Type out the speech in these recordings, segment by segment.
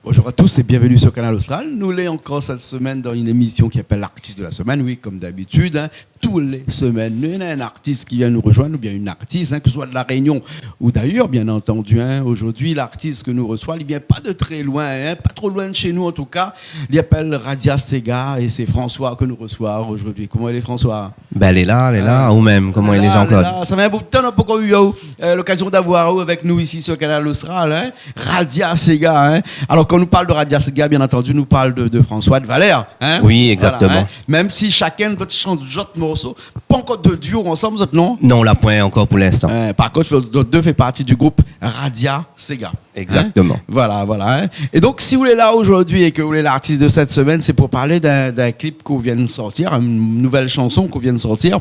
Bonjour à tous et bienvenue sur Canal Austral. Nous l'est encore cette semaine dans une émission qui s'appelle l'Artiste de la Semaine. Oui, comme d'habitude, hein, tous les semaines, il y a un artiste qui vient nous rejoindre, ou bien une artiste, hein, que ce soit de La Réunion ou d'ailleurs, bien entendu. Hein, aujourd'hui, l'artiste que nous reçoit, il ne vient pas de très loin, hein, pas trop loin de chez nous en tout cas. Il s'appelle Radia Sega et c'est François que nous reçoit aujourd'hui. Comment elle est, François? Ben, elle est là, ou même, comment elle est, Jean-Claude? Ça fait un bout de temps, on n'a pas encore eu l'occasion d'avoir avec nous ici sur Canal Austral, hein, Radia Sega. Hein. Alors, quand on nous parle de Radia Sega, bien entendu, nous parle de François de Valère. Hein. Oui, exactement. Voilà, hein. Même si chacun d'autres chante d'autres morceaux, pas encore de duo ensemble, autres, non? Non, la point encore pour l'instant. Par contre, l'autre deux fait partie du groupe Radia Sega. Exactement. Hein. Voilà. Hein. Et donc, si vous êtes là aujourd'hui et que vous êtes l'artiste de cette semaine, c'est pour parler d'un clip qu'on vient de sortir, une nouvelle chanson qu'on vient de sortir,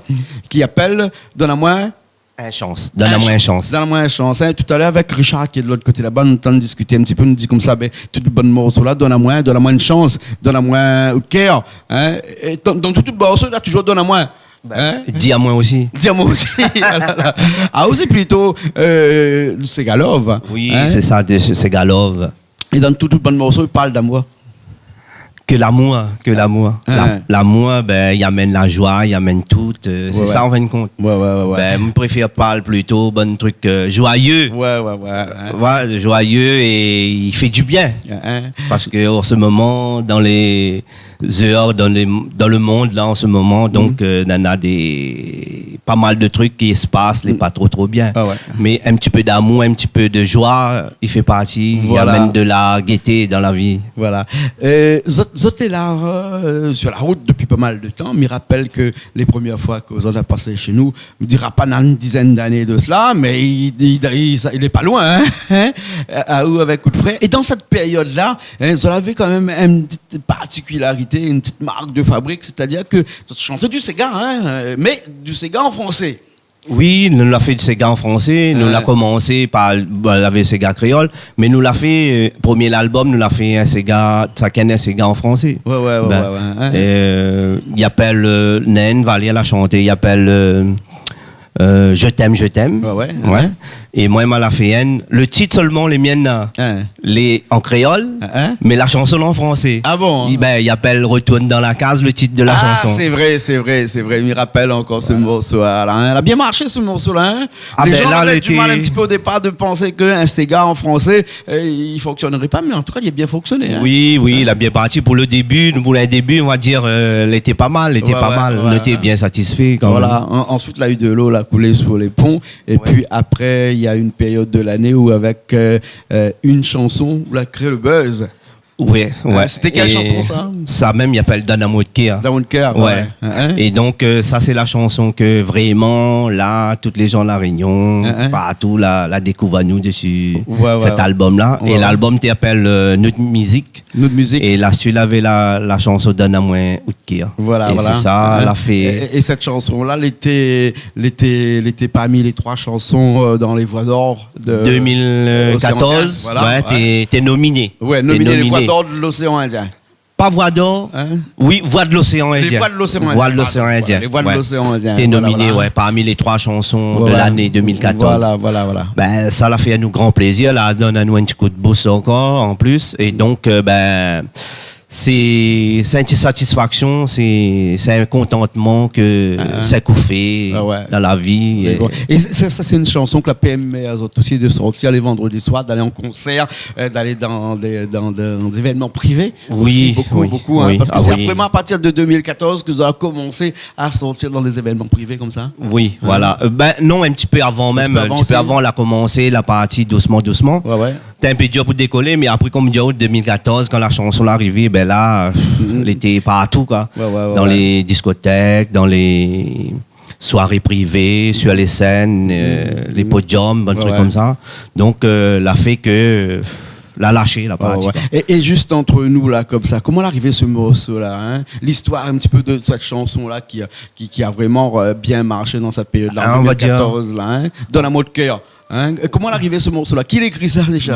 qui appelle Donne-moi une chance. Donne-moi une chance. Donne-moi une chance. Hein. Tout à l'heure, avec Richard qui est de l'autre côté là-bas, nous avons discuté un petit peu, nous dit comme ça, ben, tout le bon morceau là, donne-moi une chance, donne-moi un cœur. Hein. Et dans tout le morceau, là, toujours donne-moi. Hein? Dis à moi aussi. Dis à moi aussi. Ah, aussi plutôt Segalov. Oui, hein? c'est ça, Segalov. Et dans tout le bon morceau, il parle d'amour. Que l'amour. L'amour, ben, il amène la joie, il amène tout. C'est ça, en fin de compte. Ouais. Ben, je préfère parler plutôt, bon truc joyeux. Ouais. Ouais, joyeux et il fait du bien. Parce que en ce moment, dans les heures, dans le monde, là, en ce moment, donc, on a pas mal de trucs qui se passent, pas trop bien. Ah ouais. Mais un petit peu d'amour, un petit peu de joie, il fait partie. Voilà. Il amène de la gaieté dans la vie. Voilà. Vous êtes là sur la route depuis pas mal de temps. Je me rappelle que les premières fois que vous avez passé chez nous, je ne dirai pas dans une dizaine d'années de cela, mais il est pas loin, hein, avec coup de frais. Et dans cette période-là, hein, vous avez quand même une petite particularité, une petite marque de fabrique, c'est-à-dire que vous chantez du Sega, hein, mais du Sega en français. Oui, nous l'a fait du Sega en français, nous l'a commencé par la Sega créole, mais nous l'a fait, premier album, nous l'a fait un Sega en français. Ouais. Il appelle Naine, Valérie l'a chanté, il appelle Je t'aime. Ouais. Et moi, il l'a fait le titre seulement, les miennes, les en créole, mais la chanson en français. Ah bon? Il appelle Retourne dans la case, le titre de la chanson. C'est vrai. Il me rappelle encore ce morceau-là. Hein. Elle a bien marché ce morceau-là. Hein. Les gens avaient du mal un petit peu au départ de penser qu'un Sega en français, il fonctionnerait pas, mais en tout cas, il a bien fonctionné. Hein. Oui, il a bien parti pour le début. Pour le début, on va dire, il était pas mal. On était bien satisfait. Voilà. Ensuite, il y a eu de l'eau coulé sur les ponts. Et puis après, il y a une période de l'année où avec une chanson, on a créé le buzz. Ouais. C'était quelle chanson ça? Ça même, il appelle Dans Amour de Cœur. Dans Amour de Cœur, ouais. Et donc, ça, c'est la chanson que vraiment, là, toutes les gens de La Réunion, partout, la découvrent à nous dessus cet album-là. Et l'album t'appelle Notre Musique. Et là, tu avais la chanson Dans Amour de Cœur. Voilà. C'est ça, elle a fait. Et cette chanson-là, elle était parmi les 3 chansons dans les Voix d'Or de 2014. Voilà. T'es nominé. Ouais, nominé les Voix d'Or de l'océan Indien. Pas Voix d'Or, oui, Voix de l'océan Indien. Les Voix de l'océan Indien. Voix de l'océan Indien. Les Voix de l'océan Indien. T'es nominé, parmi les 3 chansons de l'année 2014. Voilà. Ben, ça l'a fait à nous grand plaisir. Là, donne à nous un petit coup de boost encore, en plus. Et donc, c'est une satisfaction, c'est un contentement que ça fait dans la vie. Et ça, c'est une chanson que la PME a aussi de sortir les vendredis soirs, d'aller en concert, d'aller dans des événements privés. Oui, beaucoup. Hein, parce que c'est vraiment à partir de 2014 que vous avez commencé à sortir dans des événements privés comme ça. Oui, voilà. Non, un petit peu avant même. Un petit peu avant, on a commencé la partie doucement. Ouais. C'était un peu dur pour décoller, mais après, comme dit en 2014, quand la chanson est arrivée, là, elle était partout, quoi. Dans les discothèques, dans les soirées privées, sur les scènes, les podiums, un truc comme ça. Donc, l'a fait que l'a lâché, la partie. Et juste entre nous, là, comme ça, comment l'arrivée ce morceau-là, hein? L'histoire un petit peu de cette chanson-là qui a vraiment bien marché dans cette période-là, en 2014, là, hein? Dans Amour de Cœur. Hein? Comment l'arrivée ce morceau-là? Qui l'écrit ça déjà?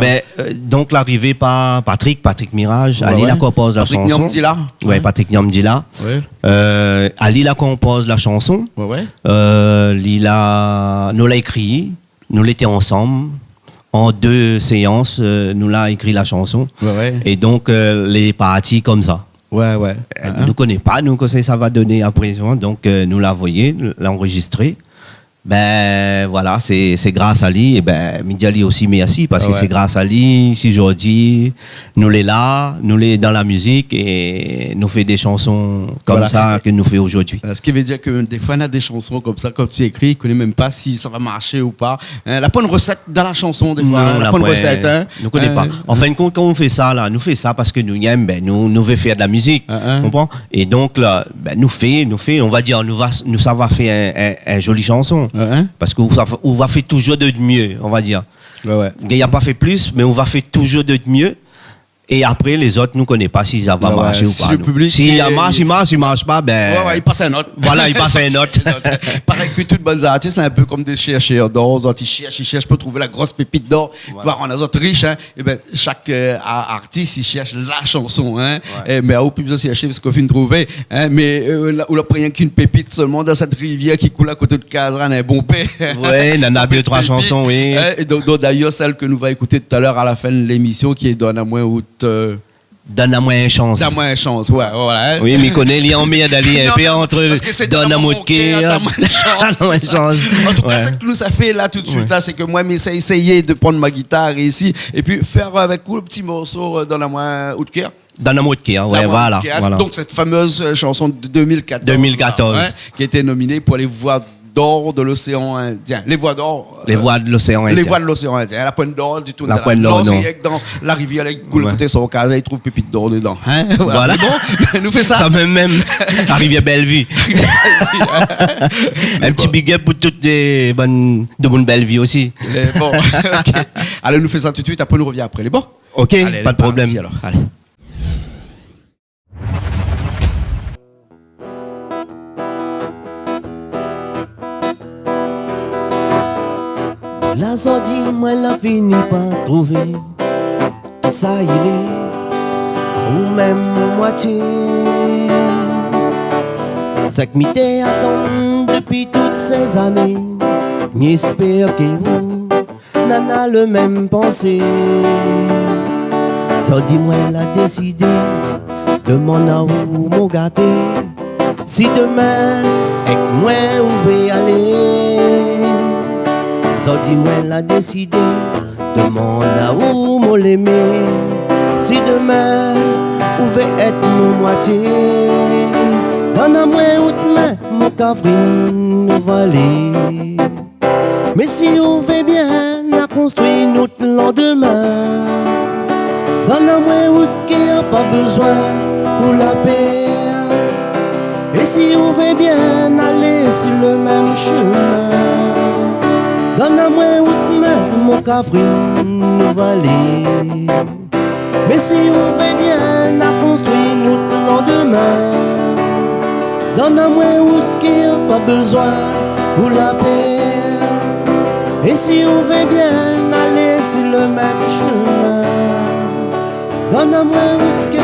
Donc l'arrivée par Patrick Mirage. Ali la compose la chanson. Nyamdila. Ouais, Patrick Nyamdila. Ouais. Ali la compose la chanson. Ouais. Nous l'a écrit. Nous l'étions ensemble. En 2 séances, nous l'a écrit la chanson. Ouais. Et donc les parties comme ça. Ouais. Nous ne connaissons pas, nous, que ça va donner après. Donc, nous l'a envoyé, l'a enregistré. Voilà, c'est grâce à lui. Et Midjali aussi, merci, parce que c'est grâce à lui, si aujourd'hui, nous les là, nous les dans la musique et nous fait des chansons comme ça que nous fait aujourd'hui. Ce qui veut dire que des fois, on a des chansons comme ça, quand tu écris, tu ne connais même pas si ça va marcher ou pas. La bonne recette dans la chanson, des fois. Non, la bonne recette. Nous ne connaissons pas. En fin de compte, quand on fait ça, là, nous fait ça parce que nous aimons, nous veut faire de la musique. Comprends? Et donc, là, nous fait, on va dire, ça va faire un joli chanson. Parce qu'on va faire toujours de mieux, on va dire. Il n'y a pas fait plus, mais on va faire toujours de mieux. Et après, les autres, nous ne connaissons pas si ça va marcher ou pas. Si le public. Si il marche pas, il passe à un autre. Voilà, il passe à un autre. Pareil que toutes bonnes artistes, là, un peu comme des chercheurs d'or. Ils cherchent pour trouver la grosse pépite d'or. Voir on a d'autres riches. Hein. Et chaque artiste, il cherche la chanson. Hein. Mais au plus besoin de chercher ce qu'on finit de trouver. Hein. Mais on n'a rien qu'une pépite seulement dans cette rivière qui coule à côté de Kazran, un bon père. Oui, il y en a 2, 3 chansons, oui. Hein. Et donc, d'ailleurs, celle que nous va écouter tout à l'heure à la fin de l'émission, qui est Donne à moi ou Donne-moi une chance. Donne-moi une chance, ouais, voilà. Oui, mais connaît les en meilleur d'aller un peu entre Donne-moi de cœur. Donne-moi une chance. En tout cas, ce que nous ça fait là tout de suite, là, c'est que moi, j'ai essayé de prendre ma guitare ici et puis faire avec vous le petit morceau Donne-moi de cœur. Donne-moi de cœur, ouais, voilà. Donc, cette fameuse chanson de 2014. 2014. Là, qui a été nominée pour les voix d'or de l'océan Indien. Les voix d'or. Les voix de l'océan Indien. Les voix de l'océan Indien. La pointe d'or du tout. La pointe d'or, non. Dans la rivière, il coule côté son cas, il trouve pépite d'or dedans. Hein? Voilà. Bon, nous fait ça. Ça même la rivière Bellevue. Un petit big up pour toutes les bonnes Bellevue aussi. Bon, ok. Allez, nous fait ça tout de suite, après nous revient après. Les bons? Ok, allez, pas de problème. Parti, alors. Allez. La zodi, moi la fini par trouver. Ça y est, ou même moitié. C'est que m'y attend depuis toutes ces années. J'espère que vous n'en le même pensée. Zodi, moi la décidé de m'en ou mon gâté. Si demain, et que moi où vais aller. Zodi moi l'a décidé de m'en où m'en l'aimer. Si demain pouvait être mon moitié, donne-moi ou main mon cavrine nous valer. Mais si on veut bien la construire notre lendemain, donne-moi ou qui a pas besoin pour la paix. Et si on veut bien aller sur le même chemin, donne-moi ou main mon cavrine nous valer. Mais si on veut bien à construire notre lendemain, donne-moi ou qui a pas besoin pour la paix. Et si on veut bien aller sur le même chemin, donne-moi ou qui.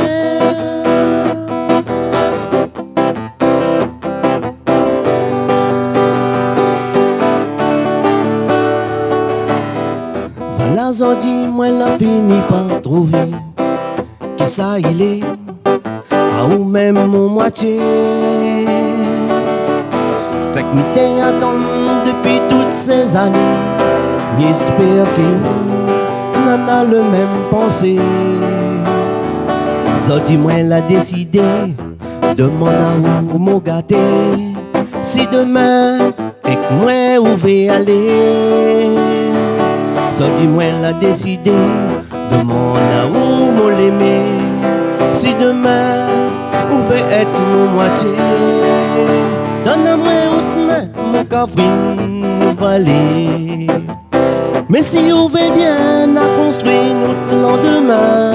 Voilà, zodi, moi la fini par trouver. Qui ça il est, ou même mon moitié. C'est que m'y attend depuis toutes ces années. J'espère que vous n'en a le même pensée. Zodi moi l'a décidé de m'en ou mon gâté. Si demain et que moi où vais aller, Zodi moi l'a décidé de m'en ou mon l'aimer. Si demain pouvait être mon moitié, donne-moi mon cavrine nous valer. Mais si on veut bien à construire notre lendemain,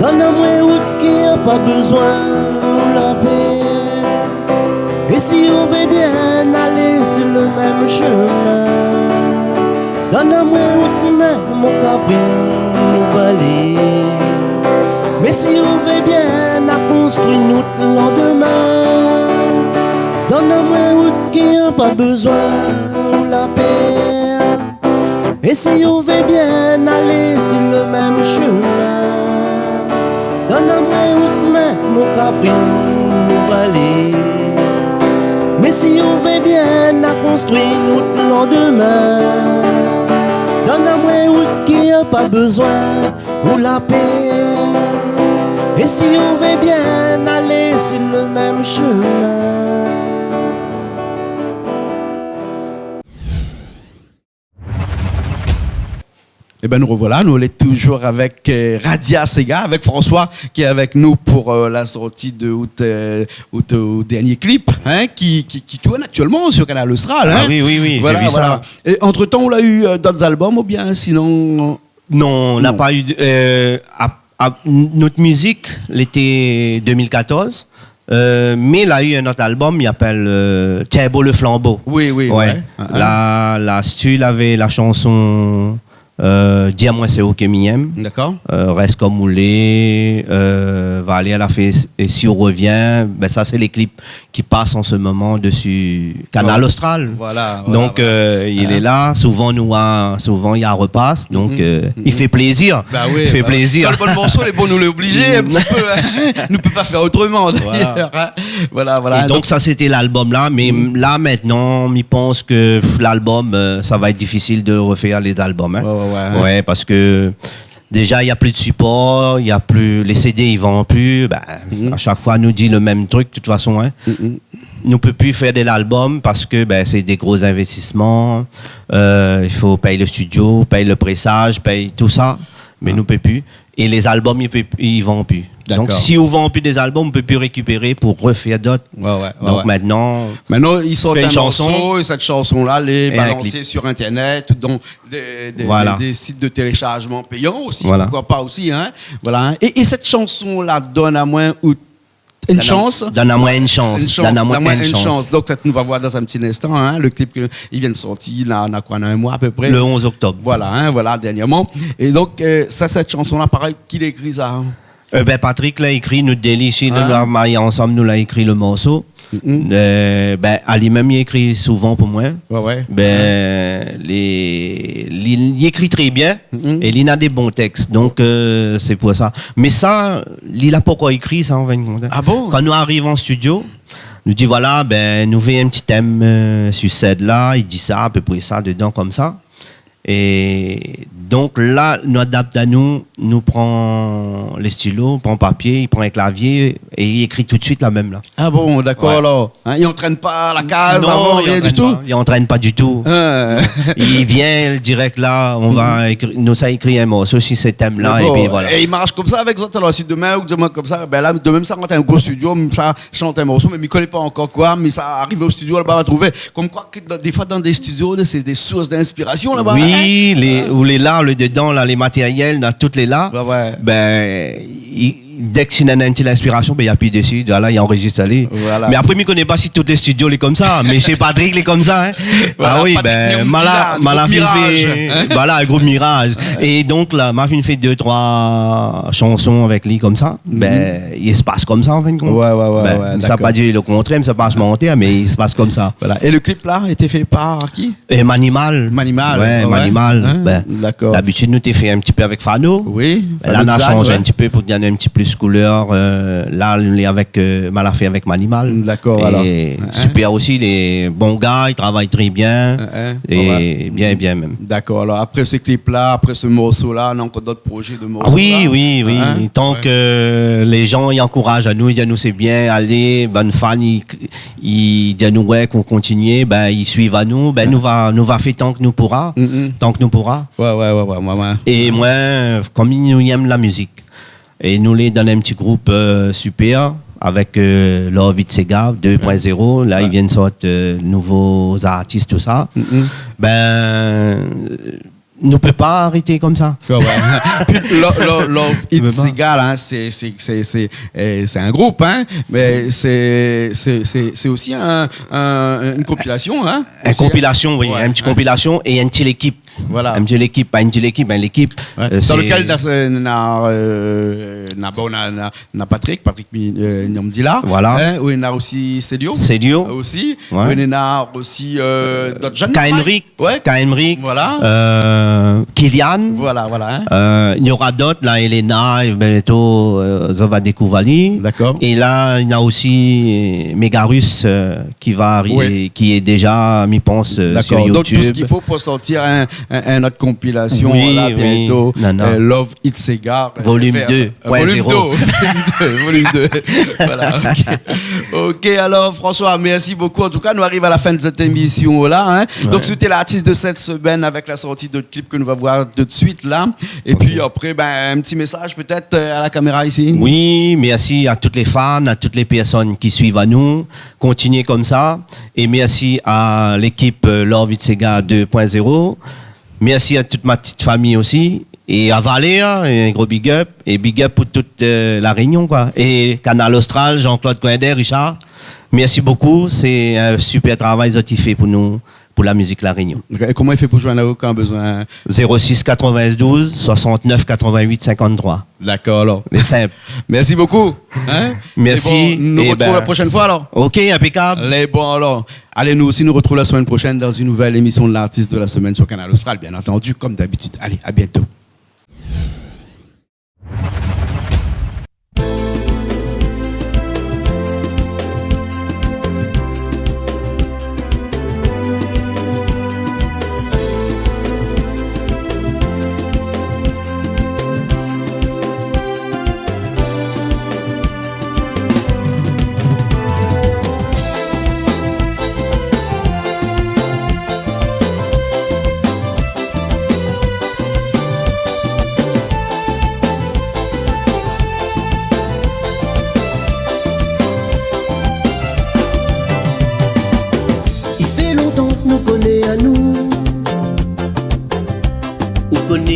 donne-moi qui a pas besoin de la paix. Et si on veut bien aller sur le même chemin, Donne-moi route même, mon cavrin, nous valer. Mais si on veut bien, à construire notre lendemain. Donne-moi route qui n'a pas besoin de la paix. Et si on veut bien aller sur le même chemin. Donne-moi route même, mon cavrin, nous valer. Mais si on veut bien à construire notre lendemain. Donne-moi route qui n'a pas besoin de la paix. Et si on veut bien aller sur le même chemin. Eh bien, nous revoilà, nous sommes toujours avec Radia Sega, avec François qui est avec nous pour la sortie de au dernier clip, hein, qui tourne actuellement sur Canal Austral. Hein. Ah oui, voilà, j'ai vu ça. Et entre-temps, on l'a eu d'autres albums ou bien sinon... Non, on n'a pas eu... notre musique, l'été 2014, mais il a eu un autre album, il s'appelle Thibaut le Flambeau. Oui. Ouais. Là, Stu avait la chanson... Dis-moi c'est OK Miem. D'accord. Reste comme moulé. Valéa l'a fait et si on revient, ben ça c'est les clips qui passent en ce moment dessus Canal Austral. Voilà. Donc il est là. Souvent il y a repasse. Donc il fait plaisir. Bah oui, il fait plaisir. Dans le bon morceau, les bons nous l'obliger un petit peu. Nous ne peut pas faire autrement. Voilà. Et donc ça c'était l'album là. Mais là maintenant, on pense que l'album, ça va être difficile de refaire les albums. Hein. Ouais, parce que déjà il n'y a plus de support, il y a plus les CD ils vendent plus. Ben, à chaque fois nous dit le même truc de toute façon. Hein. Nous ne pouvons plus faire de l'album parce que ben, c'est des gros investissements. Il faut payer le studio, payer le pressage, payer tout ça. Mais nous ne pouvons plus. Et les albums ils ne vendent plus. Donc si on ne vend plus des albums, on ne peut plus récupérer pour refaire d'autres. Donc maintenant ils sortent une chanson et cette chanson-là les balancer sur Internet, donc des sites de téléchargement payants aussi, pourquoi pas aussi. Hein. Voilà. Et cette chanson-là donne à moins une chance. Donne-moi une chance. Donne-moi une chance. Donc, ça, nous va voir dans un petit instant, hein, le clip qu'il vient de sortir, là, on a quoi, un mois à peu près. Le 11 octobre. Voilà, dernièrement. Et donc, cette chanson-là, pareil, qui l'a écrit ça? Patrick l'a écrit, nous délice, nous l'avons marié ensemble, nous l'a écrit le morceau. Ali même il écrit souvent pour moi. Il écrit très bien et il a des bons textes, donc c'est pour ça. Mais ça, il a pas encore écrit ça en 20 compte. Ah bon? Quand nous arrivons en studio, nous dit voilà, nous faisons un petit thème sur cette là, il dit ça à peu près ça dedans comme ça. Et donc là, nous adapte à nous prend les stylos, prend papier, il prend un clavier et il écrit tout de suite la même là. Ah bon, d'accord alors. Hein, il n'entraîne pas la case non, rien du tout. Il n'entraîne pas du tout. Il vient direct là, on va écrire, nous ça écrit un morceau sur ce thème là et puis voilà. Et il marche comme ça avec ça. Alors si demain ou demain comme ça, là de même ça rentre un gros studio, ça chante un morceau, mais il ne connaît pas encore quoi, mais ça arrive au studio là-bas, on va trouver comme quoi que des fois dans des studios, c'est des sources d'inspiration là-bas. Oui, le dedans, là, les matériels, dans toutes les là, dès que c'est une petite inspiration, il y a plus dessus, voilà, il enregistre allé. Voilà. Mais après, je ne connais pas si tous les studios les comme ça, mais chez Patrick les comme ça. Hein. Voilà, Mala fait voilà, un groupe Mirage. Et donc là, m'a fait 2-3 chansons avec lui comme ça. Il se passe comme ça en fin de compte. Ça n'a pas dit le contraire, ça passe mentir, mais il se passe comme ça. Voilà. Et le clip là a été fait par qui? Manimal. D'accord. D'habitude, nous t'es fait un petit peu avec Fano. Oui. Là, on a changé un petit peu pour donner un petit plus couleur. Là, on est avec Malafé avec Manimal. D'accord. Alors. Super aussi, les bons gars, ils travaillent très bien. Et bien même. D'accord. Alors après ce clip-là, après ce morceau-là, on a encore d'autres projets de morceaux. Oui. Tant que les gens y encouragent à nous, ils disent nous c'est bien, allez, bonne fan, ils disent nous ouais qu'on continue, ils suivent à nous, nous va faire tant que nous pourra. Tant que nous pourra. Ouais. Et moi, comme nous aiment la musique. Et nous les dans un petit groupe super avec Love It Sega 2.0. Là, ils viennent sortir nouveaux artistes, tout ça. Ne peut pas arrêter comme ça. Love It Sega, c'est un groupe, hein, mais c'est aussi une compilation. Hein, une compilation, oui, une petite compilation et une petite équipe. Voilà. MJ l'équipe, pas MJ l'équipe, ben l'équipe. Ouais. Dans lequel n'a Patrick Nyamdila. Voilà. Hein, où il y a aussi Célio. Aussi. Ouais. Où il y a aussi d'autres jeunes. Kaenric. Ouais. Kaenric. Voilà. Kylian. Voilà. Hein. Il y aura d'autres, là, Elena, bientôt, Zovade Kouvali. D'accord. Et là, il y a aussi Megarus qui va arriver, qui est déjà, je pense, sur YouTube. Donc tout ce qu'il faut pour sortir une autre compilation là, bientôt. Love It Sega. Volume 2. Volume 2. Voilà. Ok, alors François, merci beaucoup. En tout cas, nous arrivons à la fin de cette émission là. Hein. Ouais. Donc c'était l'artiste de cette semaine avec la sortie de clip que nous allons voir tout de suite là. Et puis après, un petit message peut-être à la caméra ici. Oui, merci à toutes les fans, à toutes les personnes qui suivent à nous. Continuez comme ça. Et merci à l'équipe Love It Sega 2.0. Merci à toute ma petite famille aussi. Et à Valais, un gros big up. Et big up pour toute la Réunion, quoi. Et Canal Austral, Jean-Claude Coinder, Richard. Merci beaucoup. C'est un super travail que tu fais pour nous, pour la musique La Réunion. Et comment il fait pour joindre quand besoin? 06 92 69 88 53. D'accord, alors. Les simples. Merci beaucoup. Hein? Merci. Bon, nous retrouvons la prochaine fois, alors. Ok, impeccable. Les bons, alors. Allez, nous aussi, nous retrouvons la semaine prochaine dans une nouvelle émission de l'artiste de la semaine sur Canal Austral, bien entendu, comme d'habitude. Allez, à bientôt.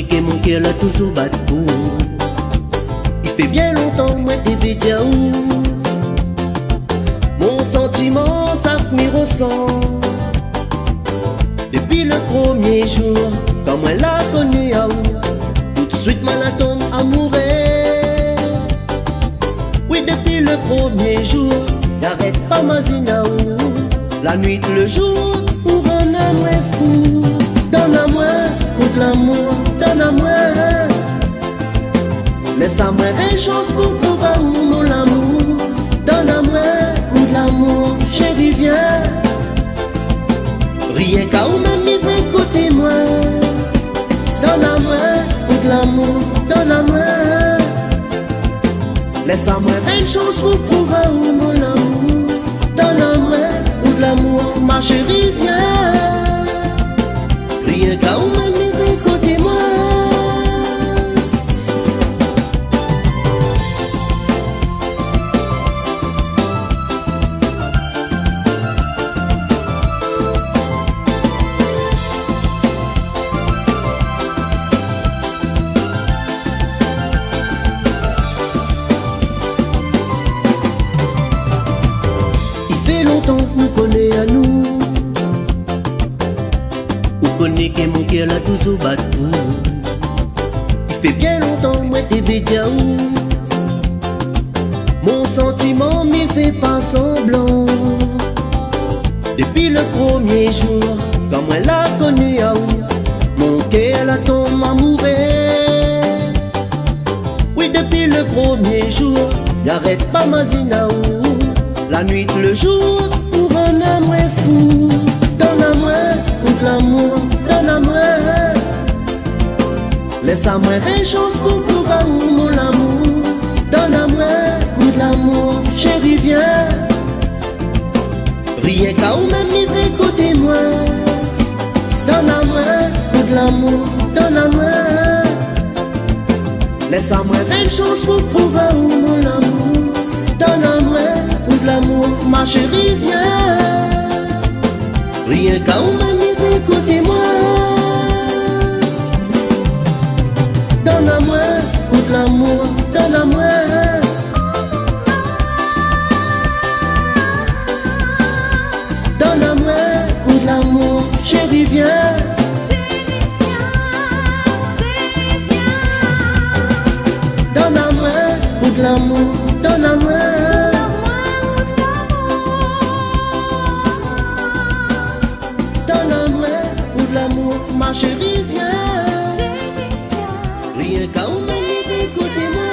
Que mon cœur l'a toujours battu. Il fait bien longtemps moi t'ai vu dire où mon sentiment ça me ressent. Depuis le premier jour quand moi l'a connu à où tout de suite moi la tombe amoureux. Oui depuis le premier jour n'arrête pas ma zina où la nuit le jour pour un amour fou. Donne-moi toute l'amour, donne-moi. Laisse-moi une chance pour pouvoir mon amour. Donne-moi toute l'amour, chérie viens. Rien qu'à ou même vivre côté moi. Donne-moi toute l'amour, donne-moi. Laisse-moi une chance pour pouvoir mon amour. Donne-moi toute l'amour, ma chérie viens. Rien qu'à ou même vivre côté moi. Il fait longtemps que nous connaissons à nous. Que mon cœur l'a toujours battu. Il fait bien longtemps moi t'ai vu dire où mon sentiment m'y fait pas semblant. Depuis le premier jour quand moi l'a connu à où mon cœur l'a tombé amoureux. Oui depuis le premier jour n'arrête pas ma zina où la nuit le jour pour un amour fou. Donne-moi tout l'amour, donne-moi. Laisse-moi une chance pour pouvoir mon amour. Donne-moi tout l'amour, chérie viens. Rien qu'à ou même vivre côté moi. Donne-moi tout l'amour, donne-moi. Laisse-moi une chance pour pouvoir mon amour. Donne-moi tout l'amour, ma chérie viens. Rien qu'à ou même vivre côté moi. Donne-moi tout l'amour, donne-moi. Donne-moi tout l'amour, chérie viens. l'amour, ma chérie, viens. Rien qu'à où m'aimer, écoutez-moi.